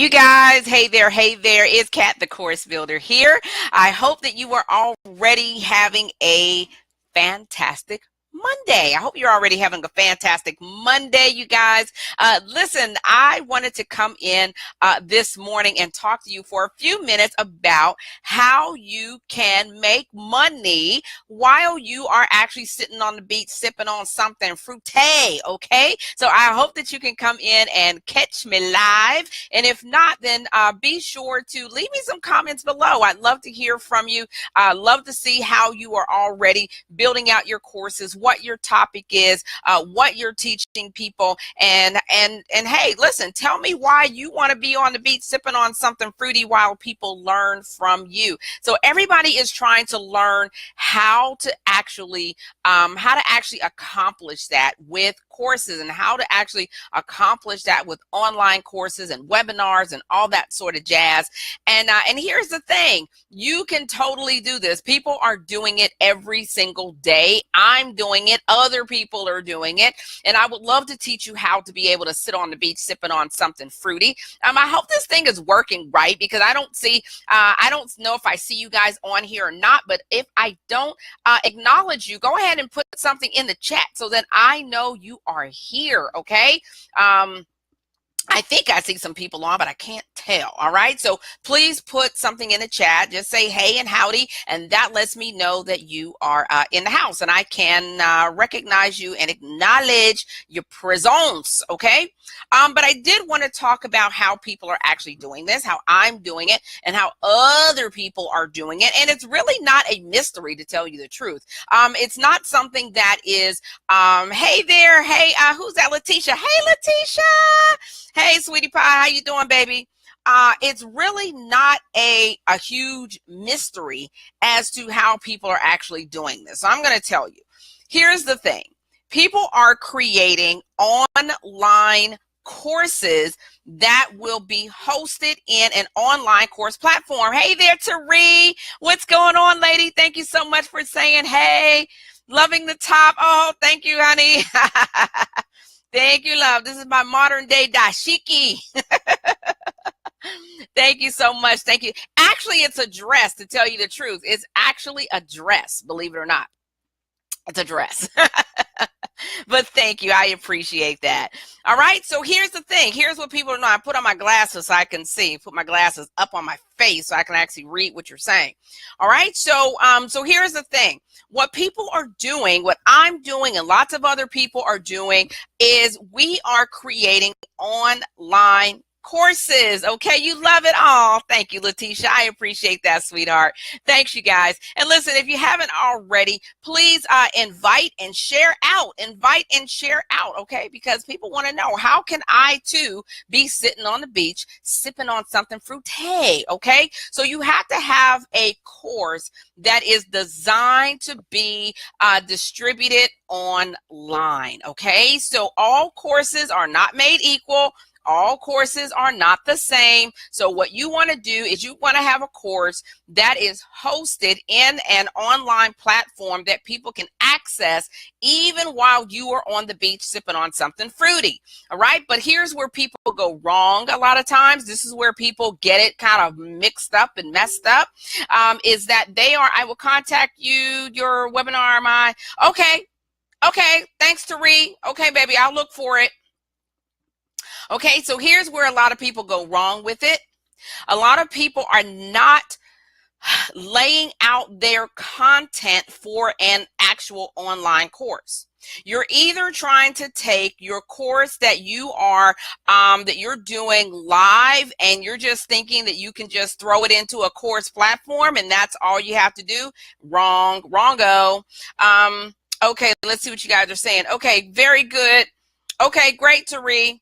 You guys, hey there, is Kat the Course Builder here. I hope that you are already having a fantastic Monday. I hope you're already having a fantastic Monday, you guys. Listen, I wanted to come in this morning and talk to you for a few minutes about how you can make money while you are actually sitting on the beach sipping on something fruity, okay? So I hope that you can come in and catch me live. And if not, then be sure to leave me some comments below. I'd love to hear from you. I'd love to see how you are already building out your courses, what your topic is, what you're teaching people, and hey, listen, tell me why you want to be on the beach sipping on something fruity while people learn from you. So everybody is trying to learn how to actually accomplish that with courses, and how to actually accomplish that with online courses and webinars and all that sort of jazz. And here's the thing, you can totally do this. People are doing it every single day. I'm doing it. Other people are doing it. And I would love to teach you how to be able to sit on the beach sipping on something fruity. I hope this thing is working right, because I don't know if I see you guys on here or not, but if I don't acknowledge you, go ahead and put something in the chat so that I know you are here, okay? I think I see some people on, but I can't tell. All right. So please put something in the chat. Just say hey and howdy. And that lets me know that you are in the house, and I can recognize you and acknowledge your presence. Okay. But I did want to talk about how people are actually doing this, how I'm doing it, and how other people are doing it. And it's really not a mystery, to tell you the truth. It's not something that is, hey there. Hey, who's that? Letitia. Hey, Letitia. Hey, sweetie pie, how you doing, baby? It's really not a huge mystery as to how people are actually doing this. So I'm going to tell you. Here's the thing. People are creating online courses that will be hosted in an online course platform. Hey there, Tari. What's going on, lady? Thank you so much for saying hey. Loving the top. Oh, thank you, honey. Thank you, love. This is my modern day dashiki. Thank you so much. Thank you. Actually, it's a dress, to tell you the truth. It's actually a dress, believe it or not. It's a dress. But thank you. I appreciate that. All right. So here's the thing. Here's what people know. I put on my glasses so I can see. Put my glasses up on my face so I can actually read what you're saying. All right. So here's the thing. What people are doing, what I'm doing, and lots of other people are doing, is we are creating online courses. Okay, you love it all. Thank you, Letitia. I appreciate that, sweetheart. Thanks, you guys. And listen, if you haven't already, please invite and share out. Invite and share out, okay? Because people want to know, how can I too be sitting on the beach sipping on something fruity? Okay, so you have to have a course that is designed to be distributed online. Okay, so all courses are not made equal. All courses are not the same. So what you want to do is you want to have a course that is hosted in an online platform that people can access even while you are on the beach sipping on something fruity. All right. But here's where people go wrong a lot of times. This is where people get it kind of mixed up and messed up, is that I will contact you, your webinar, okay. Thanks, Tari. Okay, baby, I'll look for it. Okay, so here's where a lot of people go wrong with it. A lot of people are not laying out their content for an actual online course. You're either trying to take your course that you're doing live, and you're just thinking that you can just throw it into a course platform and that's all you have to do. Wrongo. Okay, let's see what you guys are saying. Okay, very good. Okay, great, Tari.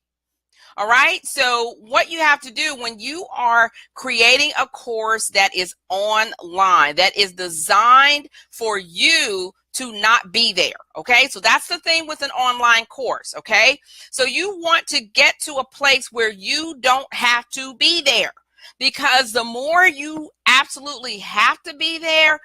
All right. So what you have to do when you are creating a course that is online, that is designed for you to not be there. Okay. So that's the thing with an online course. Okay. So you want to get to a place where you don't have to be there, because the more you absolutely have to be there,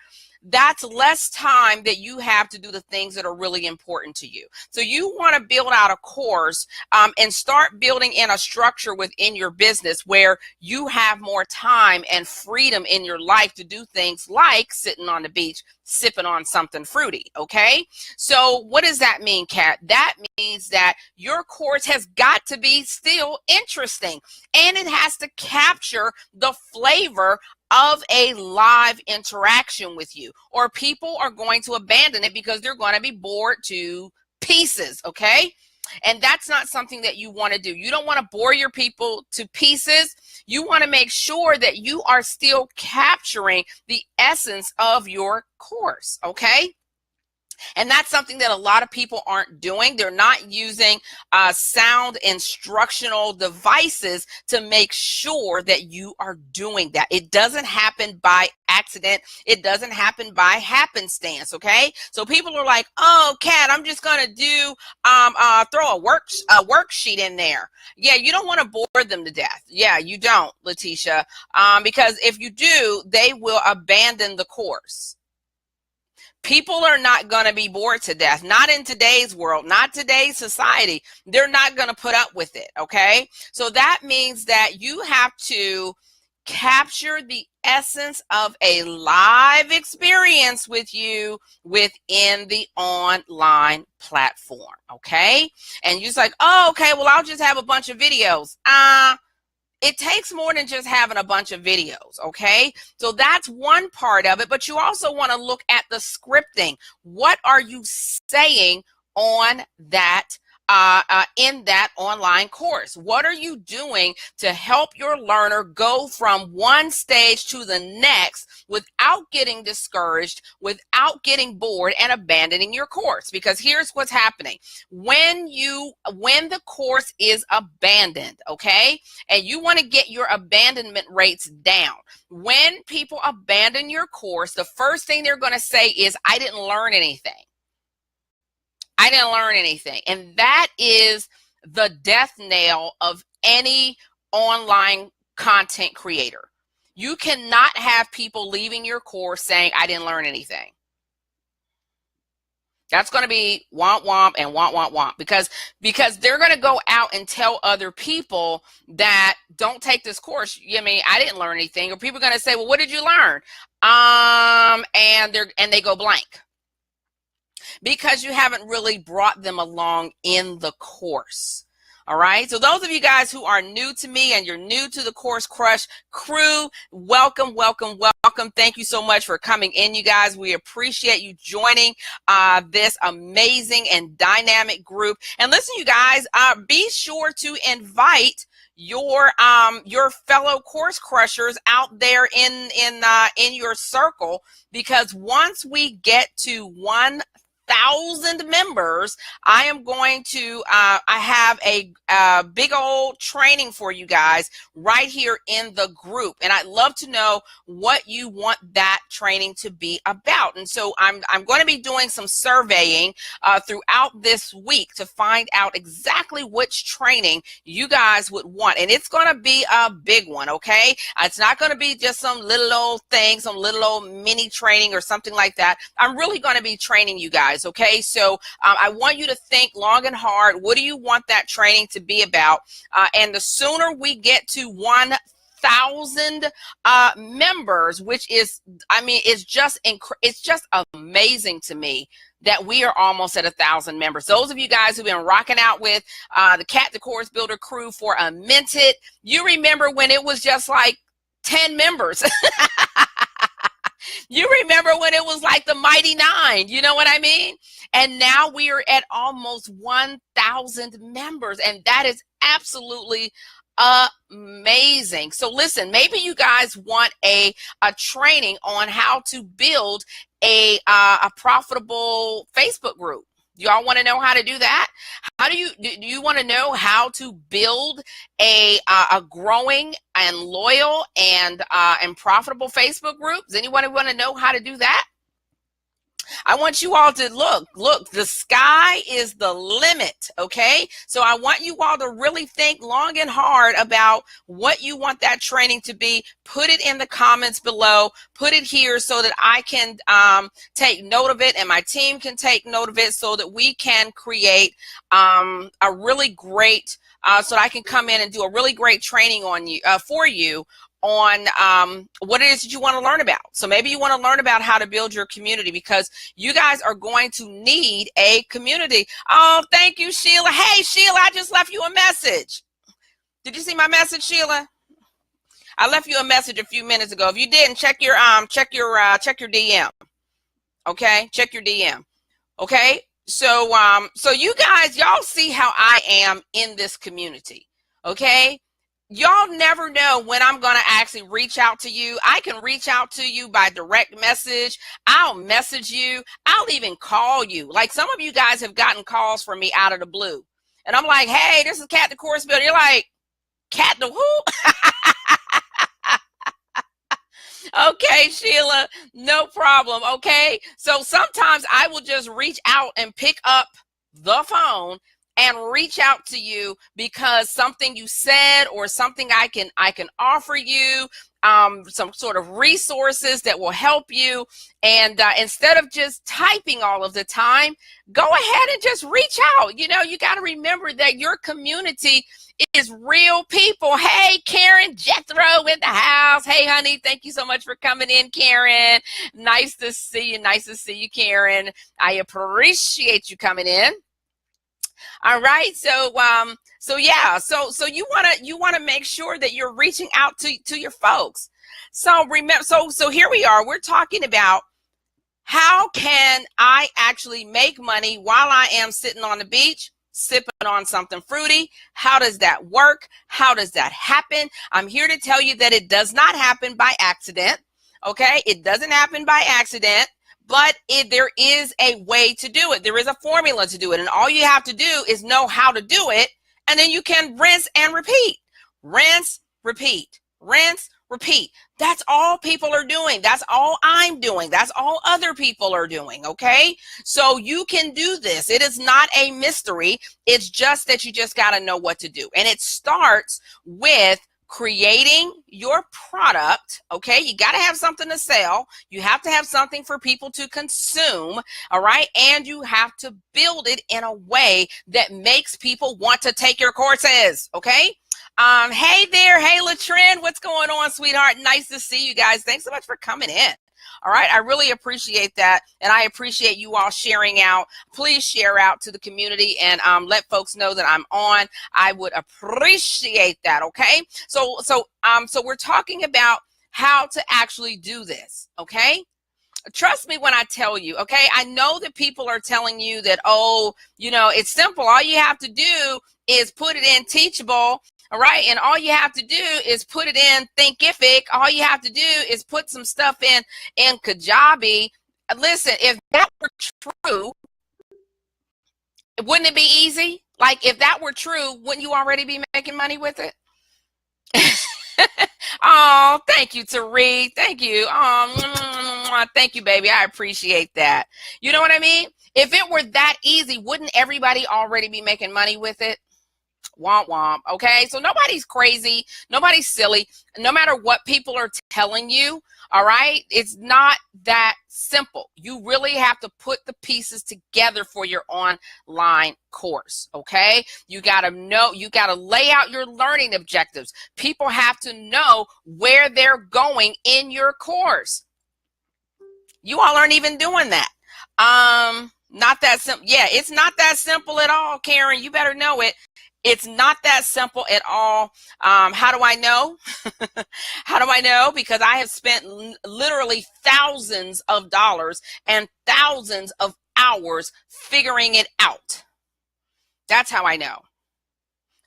that's less time that you have to do the things that are really important to you. So you want to build out a course and start building in a structure within your business where you have more time and freedom in your life to do things like sitting on the beach, sipping on something fruity, okay? So what does that mean, Kat? That means that your course has got to be still interesting, and it has to capture the flavor of a live interaction with you, or people are going to abandon it because they're going to be bored to pieces, okay? And that's not something that you want to do. You don't want to bore your people to pieces. You want to make sure that you are still capturing the essence of your course, okay? And that's something that a lot of people aren't doing. They're not using sound instructional devices to make sure that you are doing that. It doesn't happen by accident. It doesn't happen by happenstance, okay? So people are like, oh, Kat, I'm just going to do, throw a worksheet in there. Yeah, you don't want to bore them to death. Yeah, you don't, Letitia, because if you do, they will abandon the course. People are not going to be bored to death. Not in today's world, not today's society. They're not going to put up with it, okay? So that means that you have to capture the essence of a live experience with you within the online platform, okay? And you're just like, oh, okay, well, I'll just have a bunch of videos. It takes more than just having a bunch of videos, okay? So that's one part of it, but you also want to look at the scripting. What are you saying on that, in that online course? What are you doing to help your learner go from one stage to the next without getting discouraged, without getting bored and abandoning your course? Because here's what's happening. When the course is abandoned, okay, and you want to get your abandonment rates down, when people abandon your course, the first thing they're going to say is, I didn't learn anything. I didn't learn anything. And that is the death knell of any online content creator. You cannot have people leaving your course saying, I didn't learn anything. That's going to be womp womp and womp womp womp, because they're going to go out and tell other people that don't take this course. I mean, I didn't learn anything. Or people are going to say, well, what did you learn? And they go blank, because you haven't really brought them along in the course. All right. So those of you guys who are new to me and you're new to the Course Crush crew, welcome, welcome, welcome. Thank you so much for coming in, you guys. We appreciate you joining this amazing and dynamic group. And listen, you guys, be sure to invite your fellow course crushers out there in your circle, because once we get to 1,000 members, I am going to I have a big old training for you guys right here in the group, and I'd love to know what you want that training to be about. And so I'm going to be doing some surveying throughout this week to find out exactly which training you guys would want, and it's going to be a big one, okay? It's not going to be just some little old thing, some little old mini training or something like that. I'm really going to be training you guys, okay? So I want you to think long and hard. What do you want that training to be about? And the sooner we get to 1,000 members, which is, I mean, it's just amazing to me that we are almost at 1,000 members. Those of you guys who've been rocking out with the Cat the Course Builder crew for a minute, you remember when it was just like 10 members. You remember when it was like the Mighty Nine, you know what I mean? And now we are at almost 1,000 members, and that is absolutely amazing. So listen, maybe you guys want a training on how to build a profitable Facebook group. Y'all want to know how to do that? Do you want to know how to build a growing and loyal and profitable Facebook group? Does anyone want to know how to do that? I want you all to look, the sky is the limit, okay? So I want you all to really think long and hard about what you want that training to be. Put it in the comments below, put it here so that I can take note of it and my team can take note of it so that we can create a really great, so that I can come in and do a really great training on you, for you, on what it is that you want to learn about. So maybe you want to learn about how to build your community, because you guys are going to need a community. Oh, thank you, Sheila. Hey, Sheila, I just left you a message. Did you see my message, Sheila? I left you a message a few minutes ago. If you didn't, check your DM. Okay, check your DM. Okay, so so you guys, y'all see how I am in this community. Okay, y'all never know when I'm going to actually reach out to you. I can reach out to you by direct message. I'll message you. I'll even call you. Like, some of you guys have gotten calls from me out of the blue. And I'm like, hey, this is Kat the Course Builder. You're like, Kat the who? Okay, Sheila, no problem. Okay. So sometimes I will just reach out and pick up the phone and reach out to you because something you said or something I can offer you, some sort of resources that will help you. And instead of just typing all of the time, go ahead and just reach out. You know, you got to remember that your community is real people. Hey, Karen Jethro in the house. Hey, honey, thank you so much for coming in, Karen. Nice to see you. Nice to see you, Karen. I appreciate you coming in. All right. So yeah, so you want to make sure that you're reaching out to your folks. So remember, so here we are. We're talking about how can I actually make money while I am sitting on the beach, sipping on something fruity. How does that work? How does that happen? I'm here to tell you that it does not happen by accident. Okay. It doesn't happen by accident. But there is a way to do it. There is a formula to do it. And all you have to do is know how to do it. And then you can rinse and repeat. Rinse, repeat. Rinse, repeat. That's all people are doing. That's all I'm doing. That's all other people are doing. Okay. So you can do this. It is not a mystery. It's just that you just got to know what to do. And it starts with creating your product. Okay, you got to have something to sell. You have to have something for people to consume. All right, and you have to build it in a way that makes people want to take your courses. Okay. Hey there, hey Latrin, what's going on, sweetheart? Nice to see you guys. Thanks so much for coming in. All right, I really appreciate that, and I appreciate you all sharing out. Please share out to the community and let folks know that I'm on. I would appreciate that. Okay, so we're talking about how to actually do this. Okay, trust me when I tell you. Okay, I know that people are telling you that, oh, you know, it's simple. All you have to do is put it in Teachable. All right. And all you have to do is put it in Thinkific. All you have to do is put some stuff in Kajabi. Listen, if that were true, wouldn't it be easy? Like, if that were true, wouldn't you already be making money with it? Oh, thank you, Tariq. Thank you. Thank you, baby. I appreciate that. You know what I mean? If it were that easy, wouldn't everybody already be making money with it? Womp womp. Okay, so nobody's crazy, nobody's silly, no matter what people are telling you. All right, it's not that simple. You really have to put the pieces together for your online course. Okay, you got to know, you got to lay out your learning objectives. People have to know where they're going in your course. You all aren't even doing that. Not that simple. Yeah, it's not that simple at all, Karen. You better know it. It's not that simple at all. How do I know? How do I know? Because I have spent literally thousands of dollars and thousands of hours figuring it out. That's how I know.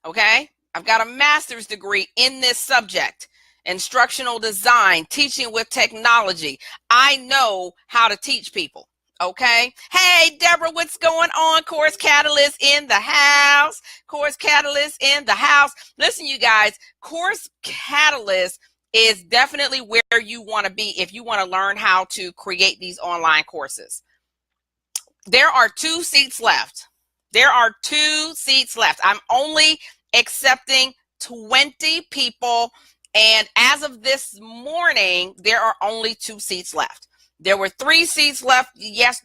Okay? I've got a master's degree in this subject, instructional design, teaching with technology. I know how to teach people. Okay. Hey, Deborah, what's going on? Course Catalyst in the house. Course Catalyst in the house. Listen, you guys, Course Catalyst is definitely where you want to be if you want to learn how to create these online courses. there are 2 seats left. There are 2 seats left. I'm only accepting 20 people. And as of this morning, there are only 2 seats left. There were 3 seats left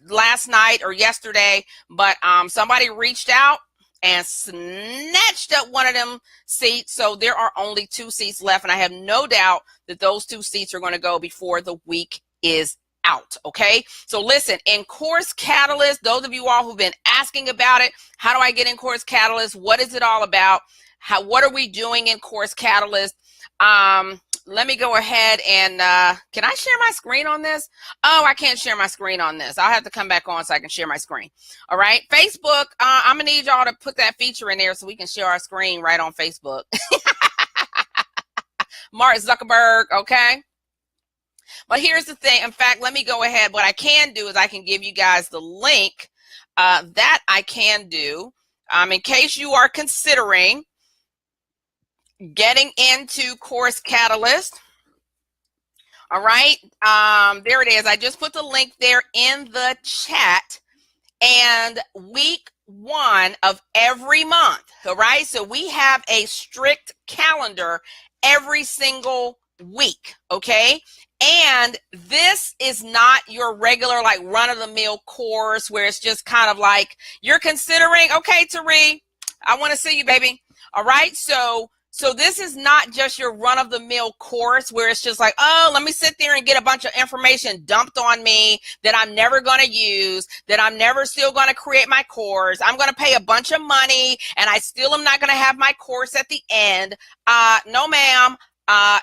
last night or yesterday, but somebody reached out and snatched up one of them seats. So there are only 2 seats left. And I have no doubt that those 2 seats are going to go before the week is out. Okay. So listen, in Course Catalyst, those of you all who've been asking about it, how do I get in Course Catalyst? What is it all about? What are we doing in Course Catalyst? Let me go ahead and, can I share my screen on this? Oh, I can't share my screen on this. I'll have to come back on so I can share my screen. All right. Facebook, I'm gonna need y'all to put that feature in there so we can share our screen right on Facebook. Mark Zuckerberg. Okay. But here's the thing. In fact, let me go ahead. What I can do is I can give you guys the link that I can do in case you are considering getting into Course Catalyst. All right. There it is. I just put the link there in the chat. And week 1 of every month. All right. So we have a strict calendar every single week. Okay. And this is not your regular, like, run-of-the-mill course where it's just kind of like you're considering, okay, Tari, I want to see you, baby. All right. So this is not just your run-of-the-mill course where it's just like, oh, let me sit there and get a bunch of information dumped on me that I'm never going to use, that I'm never still going to create my course. I'm going to pay a bunch of money and I still am not going to have my course at the end. No, ma'am.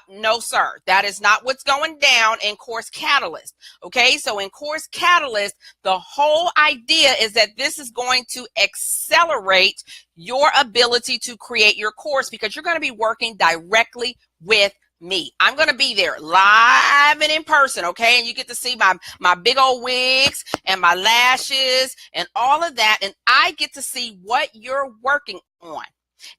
No, sir. That is not what's going down in Course Catalyst. Okay. So in Course Catalyst, the whole idea is that this is going to accelerate your ability to create your course because you're going to be working directly with me. I'm going to be there live and in person. Okay. And you get to see my big old wigs and my lashes and all of that. And I get to see what you're working on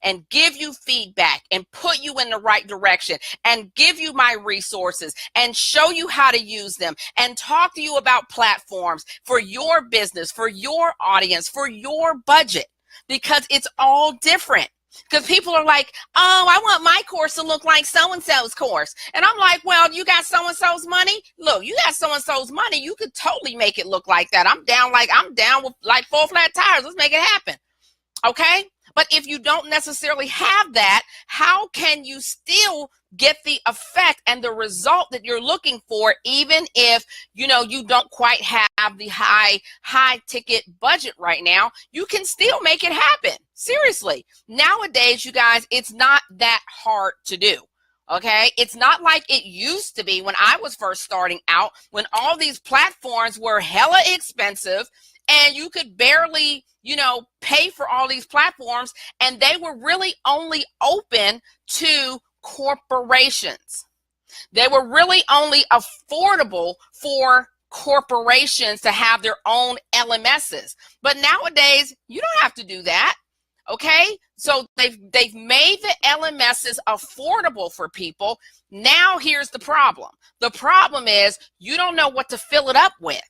and give you feedback and put you in the right direction and give you my resources and show you how to use them and talk to you about platforms for your business, for your audience, for your budget, because it's all different. Because people are like, oh, I want my course to look like so-and-so's course. And I'm like, well, you got so-and-so's money? Look, you got so-and-so's money. You could totally make it look like that. I'm down with like 4 flat tires. Let's make it happen. Okay. But if you don't necessarily have that, how can you still get the effect and the result that you're looking for, even if, you don't quite have the high ticket budget right now? You can still make it happen. Seriously. Nowadays, you guys, it's not that hard to do. Okay. It's not like it used to be when I was first starting out, when all these platforms were hella expensive and you could barely, pay for all these platforms, and they were really only open to corporations. They were really only affordable for corporations to have their own LMSs. But nowadays, you don't have to do that. Okay. So they've made the LMSs affordable for people. Now here's the problem. The problem is you don't know what to fill it up with.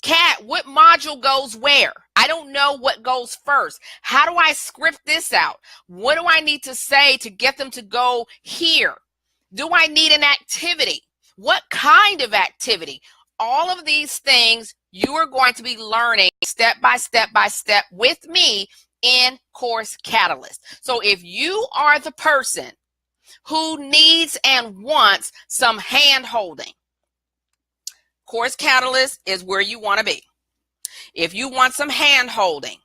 Kat, what module goes where? I don't know what goes first. How do I script this out? What do I need to say to get them to go here? Do I need an activity? What kind of activity? All of these things you are going to be learning step by step with me in Course Catalyst. So if you are the person who needs and wants some hand holding, Course Catalyst is where you want to be. If you want some hand holding,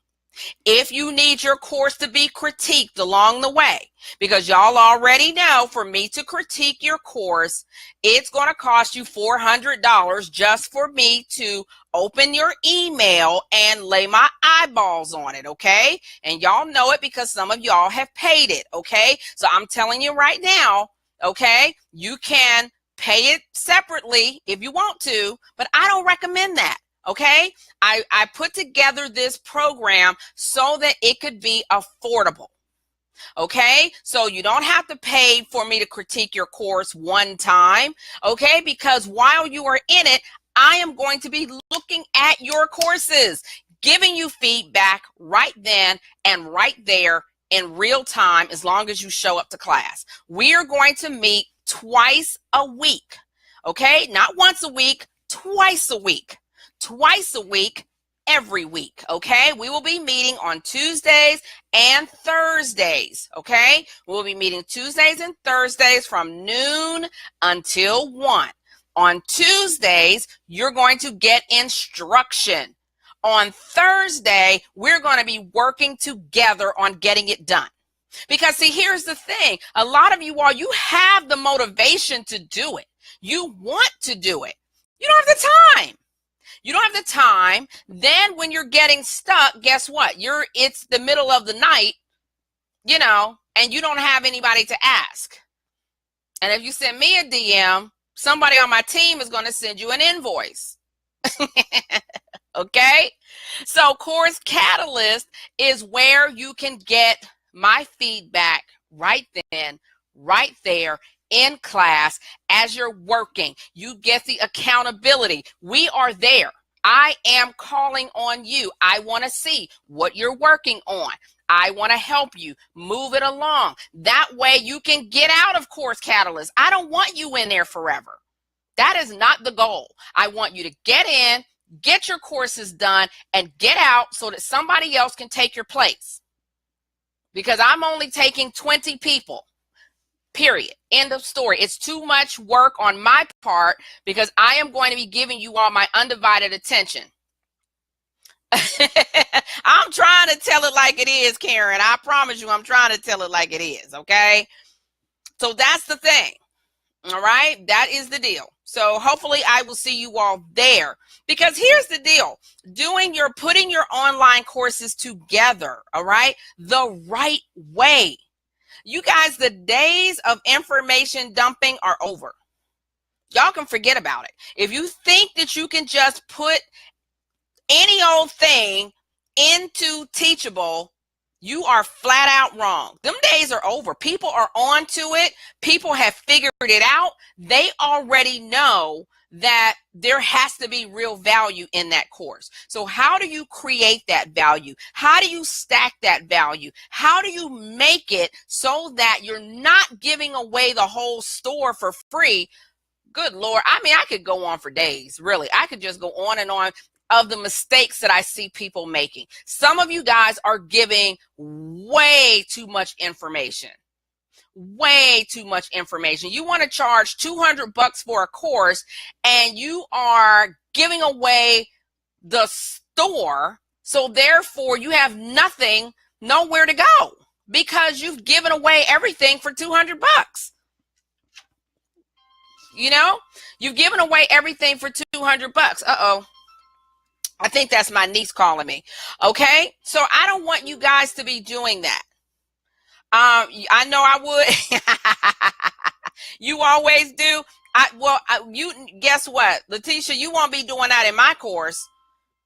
if you need your course to be critiqued along the way, because y'all already know for me to critique your course, it's going to cost you $400 just for me to open your email and lay my eyeballs on it. Okay. And y'all know it because some of y'all have paid it. Okay. So I'm telling you right now, okay, you can pay it separately if you want to, but I don't recommend that. Okay. I put together this program so that it could be affordable. Okay. So you don't have to pay for me to critique your course one time. Okay. Because while you are in it, I am going to be looking at your courses, giving you feedback right then and right there in real time, as long as you show up to class. We are going to meet twice a week, okay? Not once a week, twice a week. Twice a week, every week, okay? We will be meeting on Tuesdays and Thursdays, okay? We'll be meeting Tuesdays and Thursdays from noon until 1. On Tuesdays, you're going to get instruction. On Thursday, we're going to be working together on getting it done. Because see, here's the thing. A lot of you all, you have the motivation to do it. You want to do it. You don't have the time. You don't have the time. Then when you're getting stuck, guess what? It's the middle of the night, you know, and you don't have anybody to ask. And if you send me a DM, somebody on my team is going to send you an invoice. Okay? So Course Catalyst is where you can get my feedback right then, right there in class as you're working. You get the accountability. We are there. I am calling on you. I want to see what you're working on. I want to help you move it along. That way you can get out of Course Catalyst. I don't want you in there forever. That is not the goal. I want you to get in, get your courses done, and get out so that somebody else can take your place. Because I'm only taking 20 people, period. End of story. It's too much work on my part because I am going to be giving you all my undivided attention. I'm trying to tell it like it is, Karen. I promise you, I'm trying to tell it like it is, okay? So that's the thing. All right, that is the deal. So hopefully I will see you all there, because here's the deal. Putting your online courses together, all right, the right way. You guys, the days of information dumping are over. Y'all can forget about it. If you think that you can just put any old thing into Teachable, you are flat out wrong. Them days are over. People are on to it. People have figured it out. They already know that there has to be real value in that course. So how do you create that value? How do you stack that value? How do you make it so that you're not giving away the whole store for free? Good Lord. I mean, I could go on for days, really. I could just go on and on of the mistakes that I see people making. Some of you guys are giving way too much information. Way too much information. You want to charge $200 for a course and you are giving away the store. So therefore you have nowhere to go because you've given away everything for $200. You know, you've given away everything for $200. Uh-oh. I think that's my niece calling me. Okay. So I don't want you guys to be doing that. I know I would. You always do. You guess what, Letitia, you won't be doing that in my course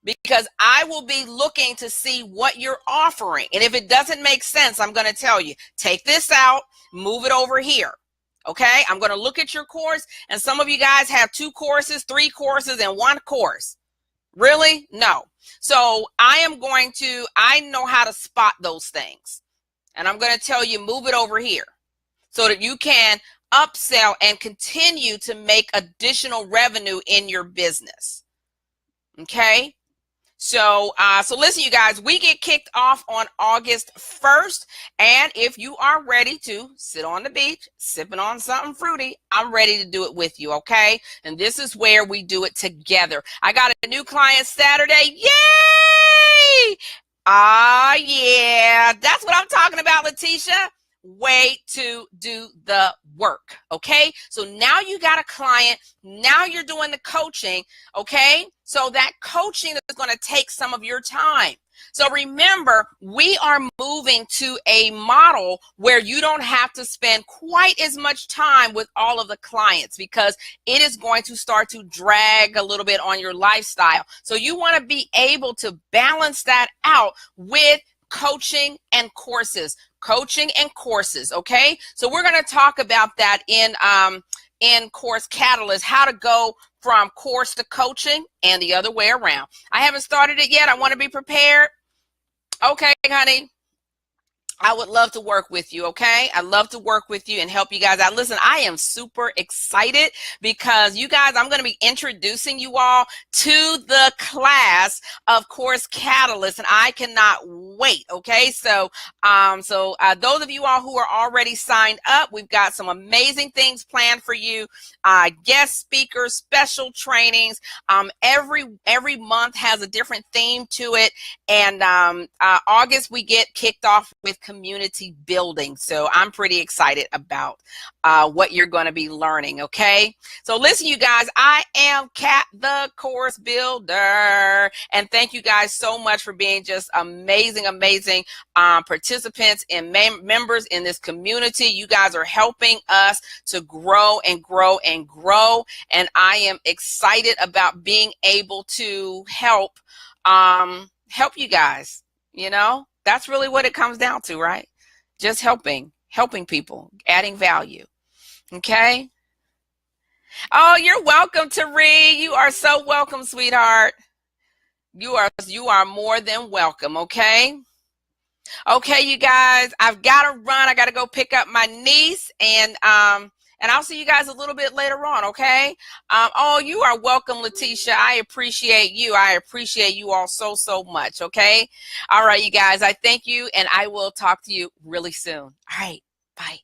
because I will be looking to see what you're offering. And if it doesn't make sense, I'm going to tell you, take this out, move it over here. Okay. I'm going to look at your course, and some of you guys have 2 courses, 3 courses, and 1 course. Really? No. So I know how to spot those things. And I'm going to tell you, move it over here so that you can upsell and continue to make additional revenue in your business. Okay. So listen, you guys, we get kicked off on August 1st. And if you are ready to sit on the beach, sipping on something fruity, I'm ready to do it with you. Okay. And this is where we do it together. I got a new client Saturday. Yay! Yeah, that's what I'm talking about, Letitia. Way to do the work. Okay. So now you got a client. Now you're doing the coaching. Okay. So that coaching is going to take some of your time. So remember, we are moving to a model where you don't have to spend quite as much time with all of the clients because it is going to start to drag a little bit on your lifestyle. So you want to be able to balance that out with coaching and courses. Okay, so we're going to talk about that in in Course Catalyst, how to go from course to coaching and the other way around. I haven't started it yet. I want to be prepared. Okay, honey. I would love to work with you, okay? I love to work with you and help you guys out. Listen, I am super excited because you guys, I'm going to be introducing you all to the class of Course Catalyst, and I cannot wait, okay? So, those of you all who are already signed up, we've got some amazing things planned for you. Guest speakers, special trainings. Every month has a different theme to it, and August we get kicked off with community building. So I'm pretty excited about what you're going to be learning. Okay. So listen, you guys, I am Kat, the course builder. And thank you guys so much for being just amazing participants and members in this community. You guys are helping us to grow and grow and grow. And I am excited about being able to help you guys. You know, that's really what it comes down to, right? Just helping people, adding value. Okay. Oh, you're welcome, Tari. You are so welcome, sweetheart. You are more than welcome. Okay. Okay, you guys, I've got to run. I got to go pick up my niece, and I'll see you guys a little bit later on, okay? Oh, you are welcome, Letitia. I appreciate you. I appreciate you all so much, okay? All right, you guys, I thank you, and I will talk to you really soon. All right, bye.